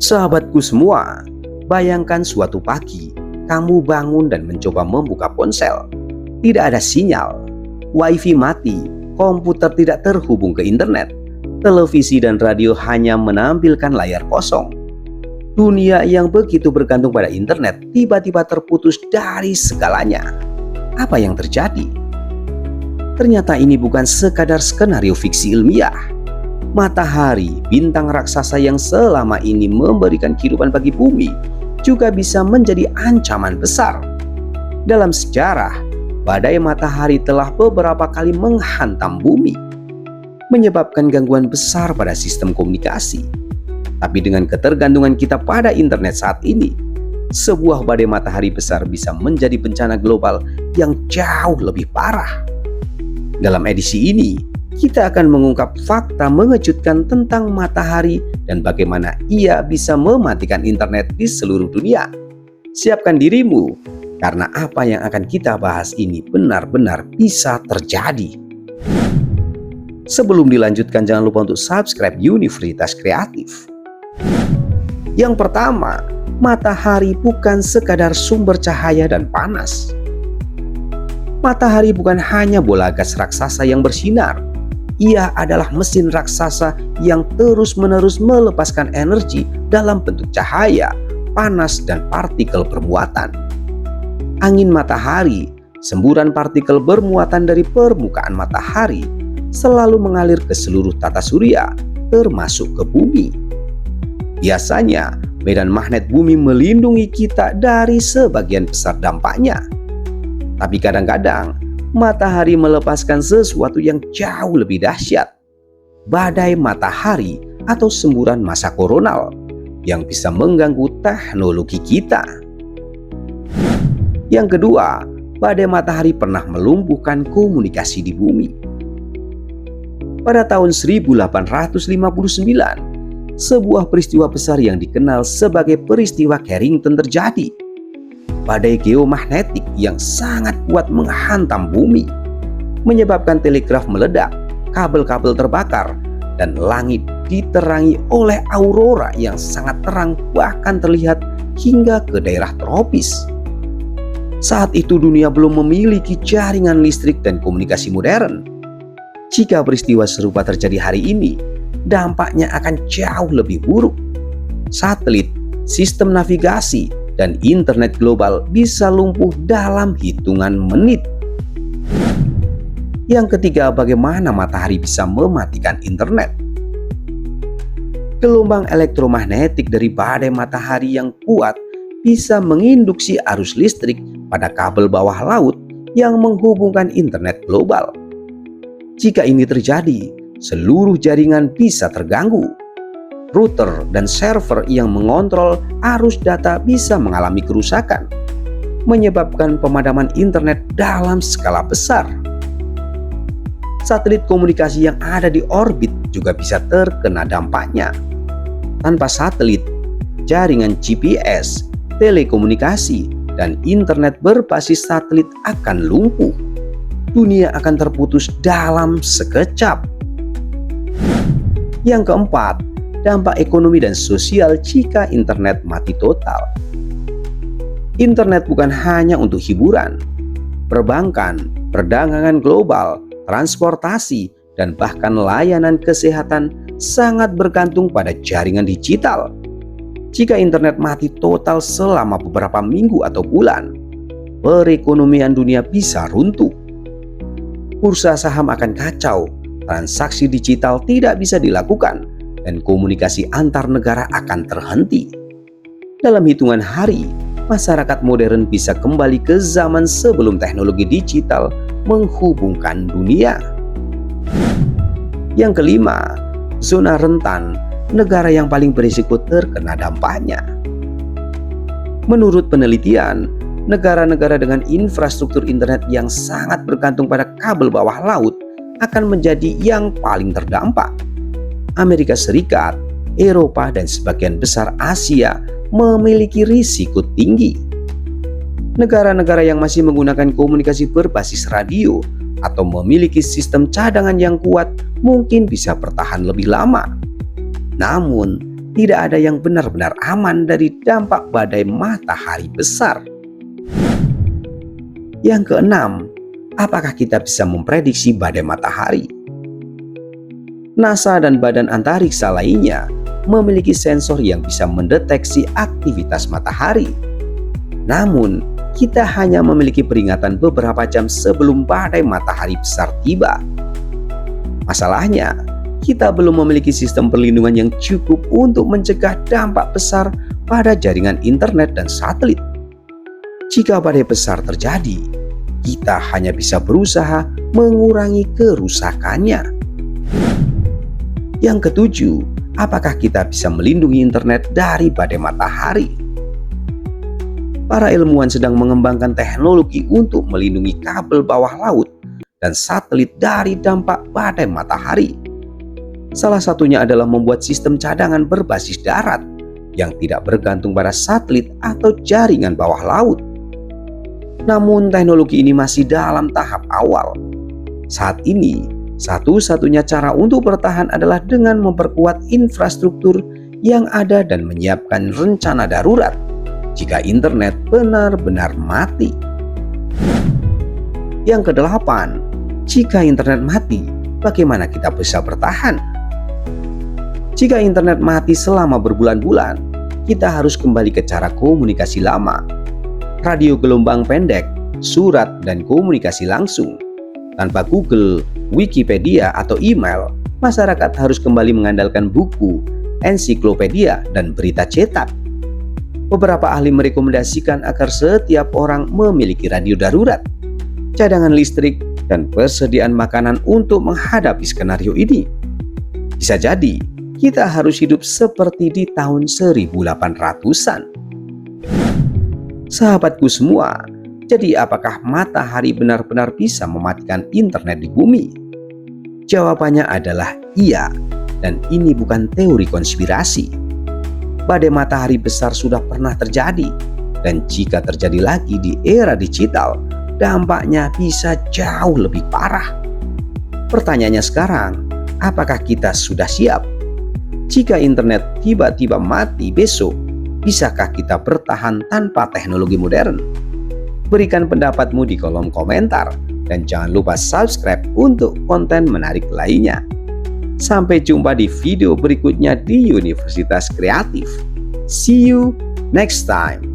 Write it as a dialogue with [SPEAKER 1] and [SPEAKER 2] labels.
[SPEAKER 1] Sahabatku semua, bayangkan suatu pagi kamu bangun dan mencoba membuka ponsel. Tidak ada sinyal, wifi mati, komputer tidak terhubung ke internet, televisi dan radio hanya menampilkan layar kosong. Dunia yang begitu bergantung pada internet tiba-tiba terputus dari segalanya. Apa yang terjadi? Ternyata ini bukan sekadar skenario fiksi ilmiah. Matahari, bintang raksasa yang selama ini memberikan kehidupan bagi bumi, juga bisa menjadi ancaman besar. Dalam sejarah, badai matahari telah beberapa kali menghantam bumi, menyebabkan gangguan besar pada sistem komunikasi. Tapi dengan ketergantungan kita pada internet saat ini, sebuah badai matahari besar bisa menjadi bencana global yang jauh lebih parah. Dalam edisi ini, kita akan mengungkap fakta mengejutkan tentang matahari dan bagaimana ia bisa mematikan internet di seluruh dunia. Siapkan dirimu, karena apa yang akan kita bahas ini benar-benar bisa terjadi. Sebelum dilanjutkan, jangan lupa untuk subscribe Universitas Kreatif. Yang pertama, matahari bukan sekadar sumber cahaya dan panas. Matahari bukan hanya bola gas raksasa yang bersinar. Ia adalah mesin raksasa yang terus-menerus melepaskan energi dalam bentuk cahaya, panas, dan partikel bermuatan. Angin matahari, semburan partikel bermuatan dari permukaan matahari, selalu mengalir ke seluruh tata surya, termasuk ke bumi. Biasanya, medan magnet bumi melindungi kita dari sebagian besar dampaknya. Tapi kadang-kadang, matahari melepaskan sesuatu yang jauh lebih dahsyat. Badai matahari atau semburan massa koronal yang bisa mengganggu teknologi kita. Yang kedua, badai matahari pernah melumpuhkan komunikasi di bumi. Pada tahun 1859, sebuah peristiwa besar yang dikenal sebagai peristiwa Carrington terjadi. Badai geomagnetik yang sangat kuat menghantam bumi, menyebabkan telegraf meledak, kabel-kabel terbakar, dan langit diterangi oleh aurora yang sangat terang bahkan terlihat hingga ke daerah tropis. Saat itu dunia belum memiliki jaringan listrik dan komunikasi modern. Jika peristiwa serupa terjadi hari ini, dampaknya akan jauh lebih buruk. Satelit, sistem navigasi, dan internet global bisa lumpuh dalam hitungan menit. Yang ketiga, bagaimana matahari bisa mematikan internet? Gelombang elektromagnetik dari badai matahari yang kuat bisa menginduksi arus listrik pada kabel bawah laut yang menghubungkan internet global. Jika ini terjadi, seluruh jaringan bisa terganggu. Router dan server yang mengontrol arus data bisa mengalami kerusakan, menyebabkan pemadaman internet dalam skala besar. Satelit komunikasi yang ada di orbit juga bisa terkena dampaknya. Tanpa satelit, jaringan GPS, telekomunikasi, dan internet berbasis satelit akan lumpuh. Dunia akan terputus dalam sekejap. Yang keempat, dampak ekonomi dan sosial jika internet mati total. Internet bukan hanya untuk hiburan. Perbankan, perdagangan global, transportasi, dan bahkan layanan kesehatan sangat bergantung pada jaringan digital. Jika internet mati total selama beberapa minggu atau bulan, perekonomian dunia bisa runtuh. Bursa saham akan kacau, transaksi digital tidak bisa dilakukan, dan komunikasi antar negara akan terhenti. Dalam hitungan hari, masyarakat modern bisa kembali ke zaman sebelum teknologi digital menghubungkan dunia. Yang kelima, zona rentan, negara yang paling berisiko terkena dampaknya. Menurut penelitian, negara-negara dengan infrastruktur internet yang sangat bergantung pada kabel bawah laut akan menjadi yang paling terdampak. Amerika Serikat, Eropa, dan sebagian besar Asia memiliki risiko tinggi. Negara-negara yang masih menggunakan komunikasi berbasis radio atau memiliki sistem cadangan yang kuat mungkin bisa bertahan lebih lama. Namun, tidak ada yang benar-benar aman dari dampak badai matahari besar. Yang keenam, apakah kita bisa memprediksi badai matahari? NASA dan badan antariksa lainnya memiliki sensor yang bisa mendeteksi aktivitas matahari. Namun, kita hanya memiliki peringatan beberapa jam sebelum badai matahari besar tiba. Masalahnya, kita belum memiliki sistem perlindungan yang cukup untuk mencegah dampak besar pada jaringan internet dan satelit. Jika badai besar terjadi, kita hanya bisa berusaha mengurangi kerusakannya. Yang ketujuh, apakah kita bisa melindungi internet dari badai matahari? Para ilmuwan sedang mengembangkan teknologi untuk melindungi kabel bawah laut dan satelit dari dampak badai matahari. Salah satunya adalah membuat sistem cadangan berbasis darat yang tidak bergantung pada satelit atau jaringan bawah laut. Namun teknologi ini masih dalam tahap awal. Saat ini, satu-satunya cara untuk bertahan adalah dengan memperkuat infrastruktur yang ada dan menyiapkan rencana darurat jika internet benar-benar mati. Yang kedelapan, jika internet mati, bagaimana kita bisa bertahan? Jika internet mati selama berbulan-bulan, kita harus kembali ke cara komunikasi lama. Radio gelombang pendek, surat, dan komunikasi langsung. Tanpa Google, Wikipedia, atau email, masyarakat harus kembali mengandalkan buku, ensiklopedia, dan berita cetak. Beberapa ahli merekomendasikan agar setiap orang memiliki radio darurat, cadangan listrik, dan persediaan makanan untuk menghadapi skenario ini. Bisa jadi, kita harus hidup seperti di tahun 1800-an. Sahabatku semua, jadi apakah matahari benar-benar bisa mematikan internet di bumi? Jawabannya adalah iya, dan ini bukan teori konspirasi. Badai matahari besar sudah pernah terjadi, dan jika terjadi lagi di era digital, dampaknya bisa jauh lebih parah. Pertanyaannya sekarang, apakah kita sudah siap? Jika internet tiba-tiba mati besok, bisakah kita bertahan tanpa teknologi modern? Berikan pendapatmu di kolom komentar dan jangan lupa subscribe untuk konten menarik lainnya. Sampai jumpa di video berikutnya di Universitas Kreatif. See you next time.